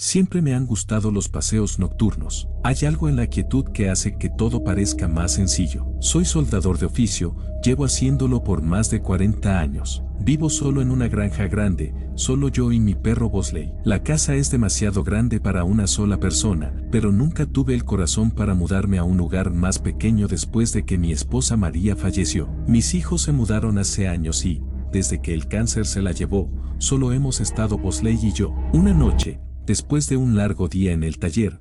Siempre me han gustado los paseos nocturnos. Hay algo en la quietud que hace que todo parezca más sencillo. Soy soldador de oficio, llevo haciéndolo por más de 40 años. Vivo solo en una granja grande, solo yo y mi perro Bosley. La casa es demasiado grande para una sola persona, pero nunca tuve el corazón para mudarme a un lugar más pequeño después de que mi esposa María falleció. Mis hijos se mudaron hace años y, desde que el cáncer se la llevó, solo hemos estado Bosley y yo. Una noche, después de un largo día en el taller,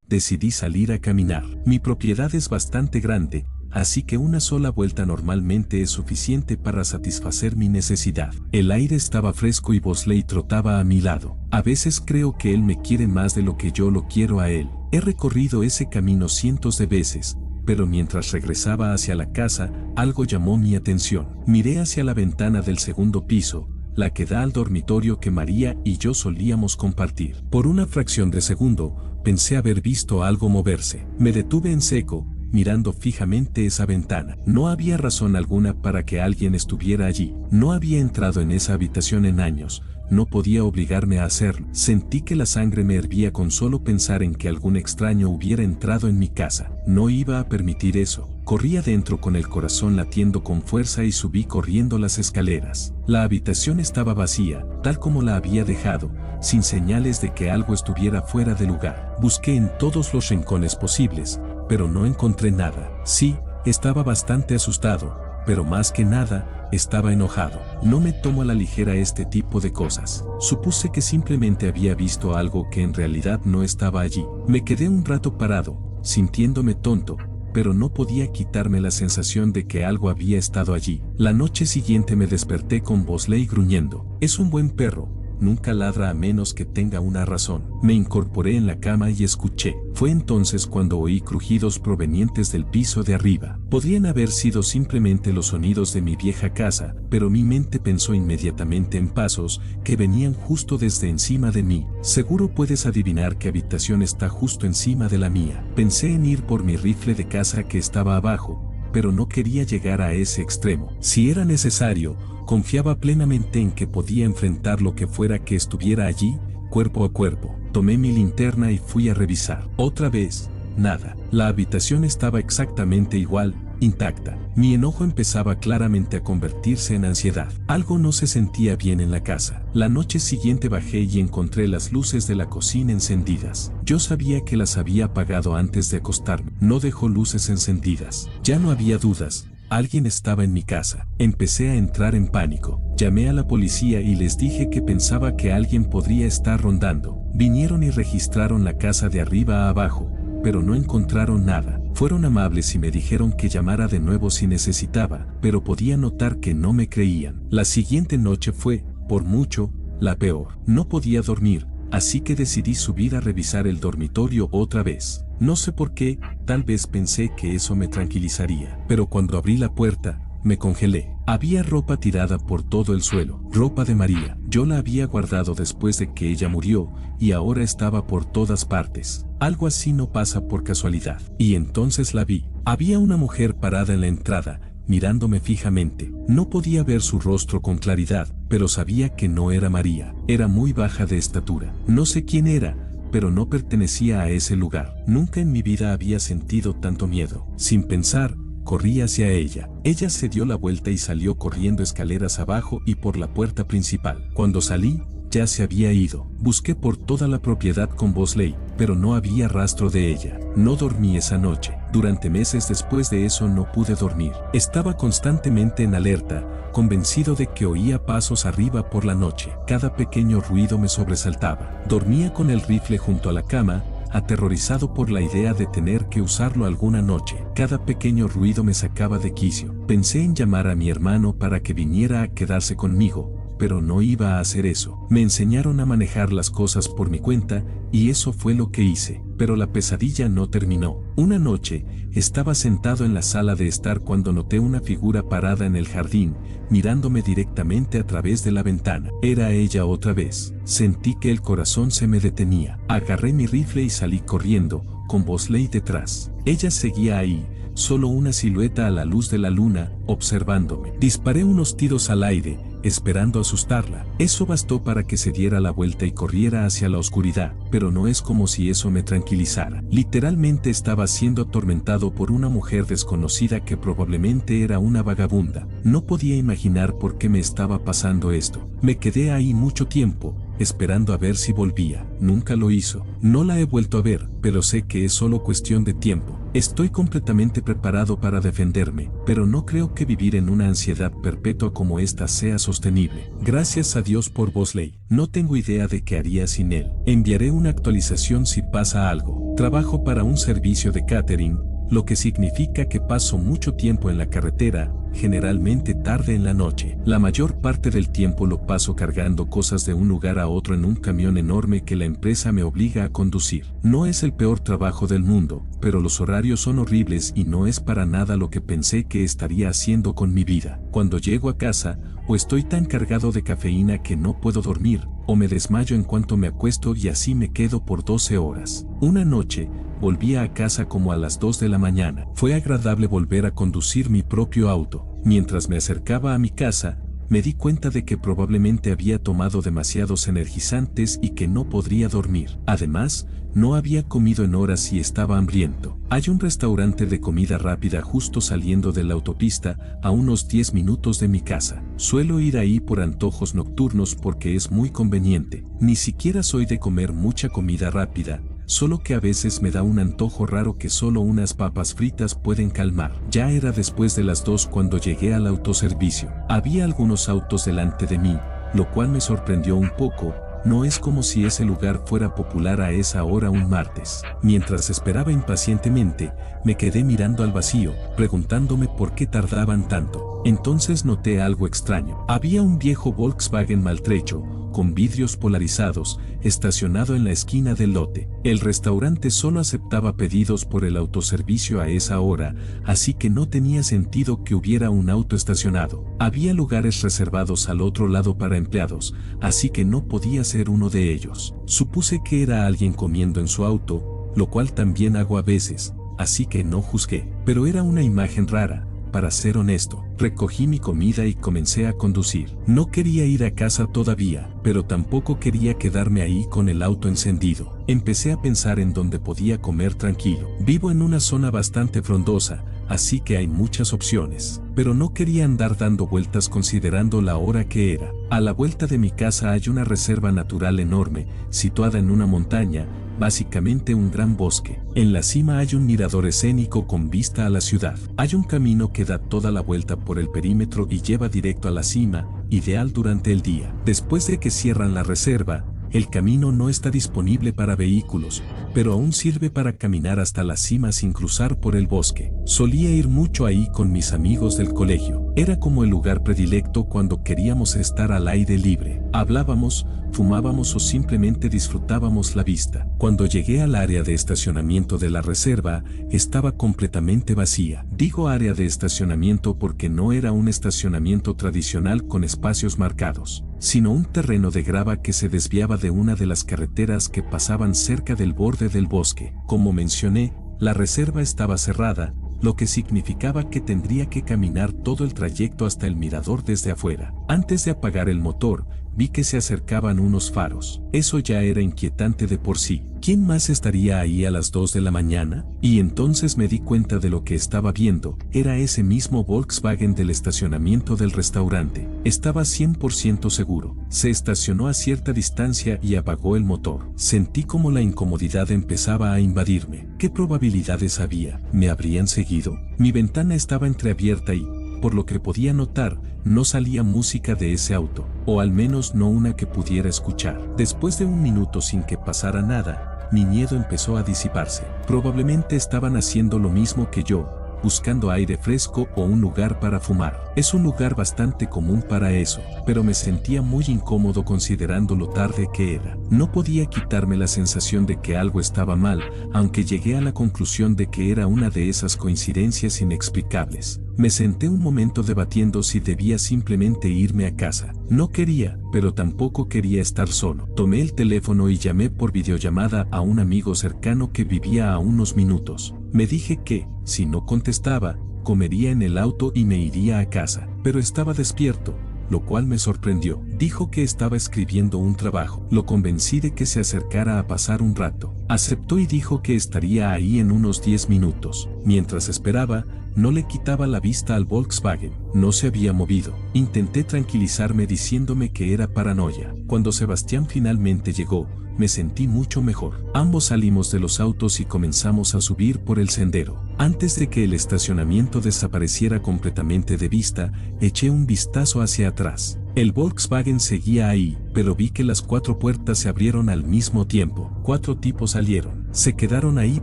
decidí salir a caminar. Mi propiedad es bastante grande, así que una sola vuelta normalmente es suficiente para satisfacer mi necesidad. El aire estaba fresco y Bosley trotaba a mi lado. A veces creo que él me quiere más de lo que yo lo quiero a él. He recorrido ese camino cientos de veces, pero mientras regresaba hacia la casa, algo llamó mi atención. Miré hacia la ventana del segundo piso, la que da al dormitorio que María y yo solíamos compartir. Por una fracción de segundo, pensé haber visto algo moverse. Me detuve en seco, mirando fijamente esa ventana. No había razón alguna para que alguien estuviera allí. No había entrado en esa habitación en años. No podía obligarme a hacerlo. Sentí que la sangre me hervía con solo pensar en que algún extraño hubiera entrado en mi casa. No iba a permitir eso. Corrí adentro con el corazón latiendo con fuerza y subí corriendo las escaleras. La habitación estaba vacía, tal como la había dejado, sin señales de que algo estuviera fuera de lugar. Busqué en todos los rincones posibles, pero no encontré nada. Sí, estaba bastante asustado, pero más que nada, estaba enojado. No me tomo a la ligera este tipo de cosas. Supuse que simplemente había visto algo que en realidad no estaba allí. Me quedé un rato parado, sintiéndome tonto, pero no podía quitarme la sensación de que algo había estado allí. La noche siguiente me desperté con Bosley gruñendo. Es un buen perro. Nunca ladra a menos que tenga una razón. Me incorporé en la cama y escuché. Fue entonces cuando oí crujidos provenientes del piso de arriba. Podrían haber sido simplemente los sonidos de mi vieja casa, pero mi mente pensó inmediatamente en pasos que venían justo desde encima de mí. Seguro puedes adivinar qué habitación está justo encima de la mía. Pensé en ir por mi rifle de caza que estaba abajo, pero no quería llegar a ese extremo. Si era necesario, confiaba plenamente en que podía enfrentar lo que fuera que estuviera allí, cuerpo a cuerpo. Tomé mi linterna y fui a revisar. Otra vez, nada. La habitación estaba exactamente igual, intacta. Mi enojo empezaba claramente a convertirse en ansiedad. Algo no se sentía bien en la casa. La noche siguiente bajé y encontré las luces de la cocina encendidas. Yo sabía que las había apagado antes de acostarme. No dejó luces encendidas. Ya no había dudas. Alguien estaba en mi casa. Empecé a entrar en pánico. Llamé a la policía y les dije que pensaba que alguien podría estar rondando. Vinieron y registraron la casa de arriba a abajo, pero no encontraron nada. Fueron amables y me dijeron que llamara de nuevo si necesitaba, pero podía notar que no me creían. La siguiente noche fue, por mucho, la peor. No podía dormir, así que decidí subir a revisar el dormitorio otra vez. No sé por qué, tal vez pensé que eso me tranquilizaría. Pero cuando abrí la puerta, me congelé. Había ropa tirada por todo el suelo. Ropa de María. Yo la había guardado después de que ella murió, y ahora estaba por todas partes. Algo así no pasa por casualidad. Y entonces la vi. Había una mujer parada en la entrada, mirándome fijamente. No podía ver su rostro con claridad, pero sabía que no era María. Era muy baja de estatura. No sé quién era, pero no pertenecía a ese lugar. Nunca en mi vida había sentido tanto miedo. Sin pensar, corrí hacia ella. Ella se dio la vuelta y salió corriendo escaleras abajo y por la puerta principal. Cuando salí, ya se había ido. Busqué por toda la propiedad con Bosley, pero no había rastro de ella. No dormí esa noche. Durante meses después de eso no pude dormir. Estaba constantemente en alerta, convencido de que oía pasos arriba por la noche. Cada pequeño ruido me sobresaltaba. Dormía con el rifle junto a la cama, aterrorizado por la idea de tener que usarlo alguna noche. Cada pequeño ruido me sacaba de quicio. Pensé en llamar a mi hermano para que viniera a quedarse conmigo, pero no iba a hacer eso. Me enseñaron a manejar las cosas por mi cuenta y eso fue lo que hice. Pero la pesadilla no terminó. Una noche, estaba sentado en la sala de estar cuando noté una figura parada en el jardín, mirándome directamente a través de la ventana. Era ella otra vez. Sentí que el corazón se me detenía. Agarré mi rifle y salí corriendo, con Bosley detrás. Ella seguía ahí, solo una silueta a la luz de la luna, observándome. Disparé unos tiros al aire, esperando asustarla. Eso bastó para que se diera la vuelta y corriera hacia la oscuridad, pero no es como si eso me tranquilizara. Literalmente estaba siendo atormentado por una mujer desconocida que probablemente era una vagabunda. No podía imaginar por qué me estaba pasando esto. Me quedé ahí mucho tiempo, esperando a ver si volvía. Nunca lo hizo. No la he vuelto a ver, pero sé que es solo cuestión de tiempo. Estoy completamente preparado para defenderme, pero no creo que vivir en una ansiedad perpetua como esta sea sostenible. Gracias a Dios por Bosley. No tengo idea de qué haría sin él. Enviaré una actualización si pasa algo. Trabajo para un servicio de catering, lo que significa que paso mucho tiempo en la carretera, generalmente tarde en la noche. La mayor parte del tiempo lo paso cargando cosas de un lugar a otro en un camión enorme que la empresa me obliga a conducir. No es el peor trabajo del mundo, pero los horarios son horribles y no es para nada lo que pensé que estaría haciendo con mi vida. Cuando llego a casa, o estoy tan cargado de cafeína que no puedo dormir, o me desmayo en cuanto me acuesto y así me quedo por 12 horas. Una noche, volví a casa como a las 2 de la mañana. Fue agradable volver a conducir mi propio auto. Mientras me acercaba a mi casa, me di cuenta de que probablemente había tomado demasiados energizantes y que no podría dormir. Además, no había comido en horas y estaba hambriento. Hay un restaurante de comida rápida justo saliendo de la autopista, a unos 10 minutos de mi casa. Suelo ir ahí por antojos nocturnos porque es muy conveniente. Ni siquiera soy de comer mucha comida rápida, solo que a veces me da un antojo raro que solo unas papas fritas pueden calmar. Ya era después de las 2 cuando llegué al autoservicio. Había algunos autos delante de mí, lo cual me sorprendió un poco. No es como si ese lugar fuera popular a esa hora un martes. Mientras esperaba impacientemente, me quedé mirando al vacío, preguntándome por qué tardaban tanto. Entonces noté algo extraño. Había un viejo Volkswagen maltrecho, con vidrios polarizados, estacionado en la esquina del lote. El restaurante solo aceptaba pedidos por el autoservicio a esa hora, así que no tenía sentido que hubiera un auto estacionado. Había lugares reservados al otro lado para empleados, así que no podía ser uno de ellos. Supuse que era alguien comiendo en su auto, lo cual también hago a veces, así que no juzgué. Pero era una imagen rara. Para ser honesto, recogí mi comida y comencé a conducir. No quería ir a casa todavía, pero tampoco quería quedarme ahí con el auto encendido. Empecé a pensar en dónde podía comer tranquilo. Vivo en una zona bastante frondosa, así que hay muchas opciones, pero no quería andar dando vueltas considerando la hora que era. A la vuelta de mi casa hay una reserva natural enorme, situada en una montaña, básicamente un gran bosque. En la cima hay un mirador escénico con vista a la ciudad. Hay un camino que da toda la vuelta por el perímetro y lleva directo a la cima, ideal durante el día. Después de que cierran la reserva, el camino no está disponible para vehículos, pero aún sirve para caminar hasta la cima sin cruzar por el bosque. Solía ir mucho ahí con mis amigos del colegio. Era como el lugar predilecto cuando queríamos estar al aire libre. Hablábamos, fumábamos o simplemente disfrutábamos la vista. Cuando llegué al área de estacionamiento de la reserva, estaba completamente vacía. Digo área de estacionamiento porque no era un estacionamiento tradicional con espacios marcados, sino un terreno de grava que se desviaba de una de las carreteras que pasaban cerca del borde del bosque. Como mencioné, la reserva estaba cerrada, lo que significaba que tendría que caminar todo el trayecto hasta el mirador desde afuera. Antes de apagar el motor, vi que se acercaban unos faros. Eso ya era inquietante de por sí. ¿Quién más estaría ahí a las 2 de la mañana? Y entonces me di cuenta de lo que estaba viendo. Era ese mismo Volkswagen del estacionamiento del restaurante. Estaba 100% seguro. Se estacionó a cierta distancia y apagó el motor. Sentí como la incomodidad empezaba a invadirme. ¿Qué probabilidades había? ¿Me habrían seguido? Mi ventana estaba entreabierta y, por lo que podía notar, no salía música de ese auto, o al menos no una que pudiera escuchar. Después de un minuto sin que pasara nada, mi miedo empezó a disiparse. Probablemente estaban haciendo lo mismo que yo, buscando aire fresco o un lugar para fumar. Es un lugar bastante común para eso, pero me sentía muy incómodo considerando lo tarde que era. No podía quitarme la sensación de que algo estaba mal, aunque llegué a la conclusión de que era una de esas coincidencias inexplicables. Me senté un momento debatiendo si debía simplemente irme a casa. No quería, pero tampoco quería estar solo. Tomé el teléfono y llamé por videollamada a un amigo cercano que vivía a unos minutos. Me dije que, si no contestaba, comería en el auto y me iría a casa. Pero estaba despierto, lo cual me sorprendió. Dijo que estaba escribiendo un trabajo. Lo convencí de que se acercara a pasar un rato. Aceptó y dijo que estaría ahí en unos 10 minutos. Mientras esperaba, no le quitaba la vista al Volkswagen. No se había movido. Intenté tranquilizarme diciéndome que era paranoia. Cuando Sebastián finalmente llegó, me sentí mucho mejor. Ambos salimos de los autos y comenzamos a subir por el sendero. Antes de que el estacionamiento desapareciera completamente de vista, eché un vistazo hacia atrás. El Volkswagen seguía ahí, pero vi que las 4 puertas se abrieron al mismo tiempo. 4 tipos salieron. Se quedaron ahí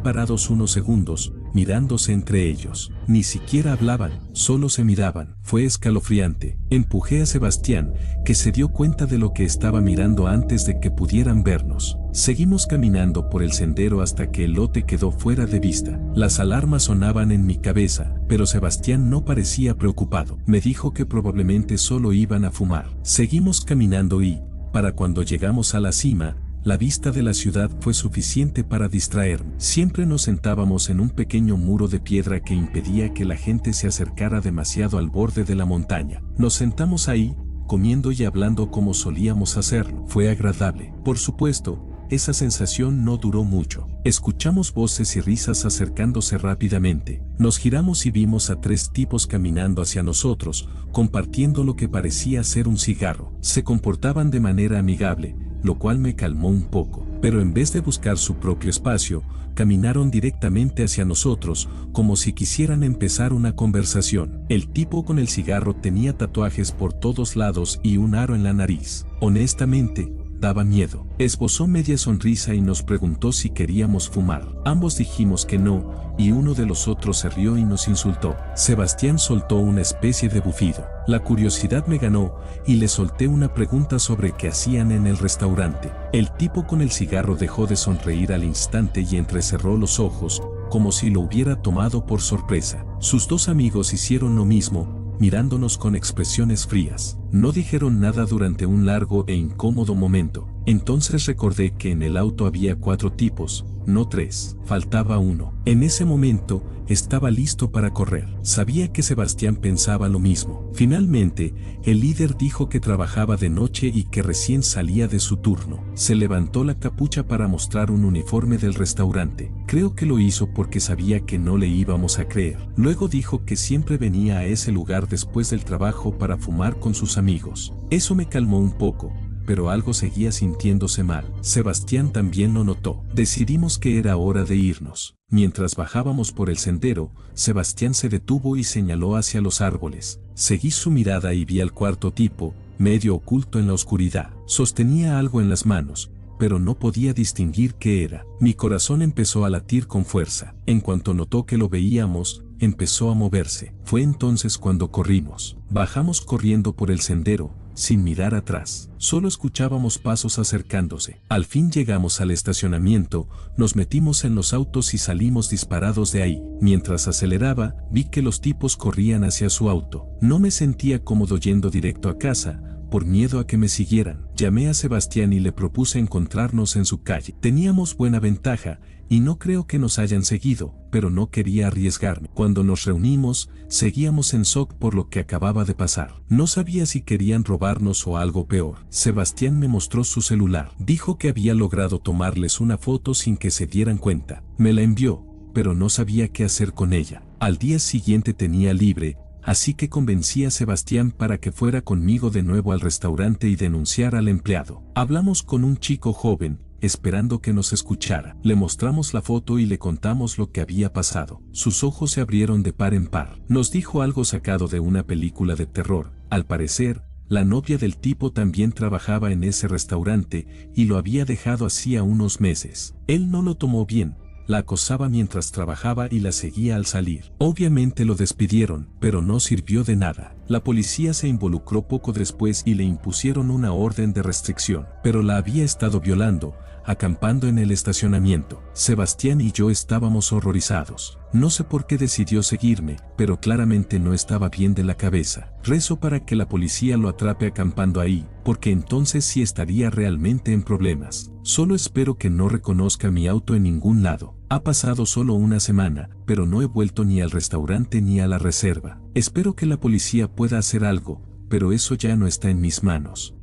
parados unos segundos, mirándose entre ellos. Ni siquiera hablaban, solo se miraban. Fue escalofriante. Empujé a Sebastián, que se dio cuenta de lo que estaba mirando antes de que pudieran vernos. Seguimos caminando por el sendero hasta que el lote quedó fuera de vista. Las alarmas sonaban en mi cabeza, pero Sebastián no parecía preocupado. Me dijo que probablemente solo iban a fumar. Seguimos caminando y, para cuando llegamos a la cima, la vista de la ciudad fue suficiente para distraerme. Siempre nos sentábamos en un pequeño muro de piedra que impedía que la gente se acercara demasiado al borde de la montaña. Nos sentamos ahí, comiendo y hablando como solíamos hacerlo. Fue agradable. Por supuesto, esa sensación no duró mucho. Escuchamos voces y risas acercándose rápidamente. Nos giramos y vimos a 3 tipos caminando hacia nosotros, compartiendo lo que parecía ser un cigarro. Se comportaban de manera amigable, lo cual me calmó un poco. Pero en vez de buscar su propio espacio, caminaron directamente hacia nosotros, como si quisieran empezar una conversación. El tipo con el cigarro tenía tatuajes por todos lados y un aro en la nariz. Honestamente, daba miedo. Esbozó media sonrisa y nos preguntó si queríamos fumar. Ambos dijimos que no, y uno de los otros se rió y nos insultó. Sebastián soltó una especie de bufido. La curiosidad me ganó, y le solté una pregunta sobre qué hacían en el restaurante. El tipo con el cigarro dejó de sonreír al instante y entrecerró los ojos, como si lo hubiera tomado por sorpresa. Sus 2 amigos hicieron lo mismo, mirándonos con expresiones frías. No dijeron nada durante un largo e incómodo momento. Entonces recordé que en el auto había 4 tipos, no 3. Faltaba uno. En ese momento, estaba listo para correr. Sabía que Sebastián pensaba lo mismo. Finalmente, el líder dijo que trabajaba de noche y que recién salía de su turno. Se levantó la capucha para mostrar un uniforme del restaurante. Creo que lo hizo porque sabía que no le íbamos a creer. Luego dijo que siempre venía a ese lugar después del trabajo para fumar con sus amigos. Eso me calmó un poco, pero algo seguía sintiéndose mal. Sebastián también lo notó. Decidimos que era hora de irnos. Mientras bajábamos por el sendero, Sebastián se detuvo y señaló hacia los árboles. Seguí su mirada y vi al 4 tipo, medio oculto en la oscuridad. Sostenía algo en las manos, pero no podía distinguir qué era. Mi corazón empezó a latir con fuerza. En cuanto notó que lo veíamos, empezó a moverse. Fue entonces cuando corrimos. Bajamos corriendo por el sendero, sin mirar atrás. Solo escuchábamos pasos acercándose. Al fin llegamos al estacionamiento, nos metimos en los autos y salimos disparados de ahí. Mientras aceleraba, vi que los tipos corrían hacia su auto. No me sentía cómodo yendo directo a casa, por miedo a que me siguieran. Llamé a Sebastián y le propuse encontrarnos en su calle. Teníamos buena ventaja, y no creo que nos hayan seguido, pero no quería arriesgarme. Cuando nos reunimos, seguíamos en shock por lo que acababa de pasar. No sabía si querían robarnos o algo peor. Sebastián me mostró su celular. Dijo que había logrado tomarles una foto sin que se dieran cuenta. Me la envió, pero no sabía qué hacer con ella. Al día siguiente tenía libre, así que convencí a Sebastián para que fuera conmigo de nuevo al restaurante y denunciara al empleado. Hablamos con un chico joven, esperando que nos escuchara. Le mostramos la foto y le contamos lo que había pasado. Sus ojos se abrieron de par en par. Nos dijo algo sacado de una película de terror. Al parecer, la novia del tipo también trabajaba en ese restaurante y lo había dejado hacía unos meses. Él no lo tomó bien, la acosaba mientras trabajaba y la seguía al salir. Obviamente lo despidieron, pero no sirvió de nada. La policía se involucró poco después y le impusieron una orden de restricción, pero la había estado violando, acampando en el estacionamiento. Sebastián y yo estábamos horrorizados. No sé por qué decidió seguirme, pero claramente no estaba bien de la cabeza. Rezo para que la policía lo atrape acampando ahí, porque entonces sí estaría realmente en problemas. Solo espero que no reconozca mi auto en ningún lado. Ha pasado solo una semana, pero no he vuelto ni al restaurante ni a la reserva. Espero que la policía pueda hacer algo, pero eso ya no está en mis manos.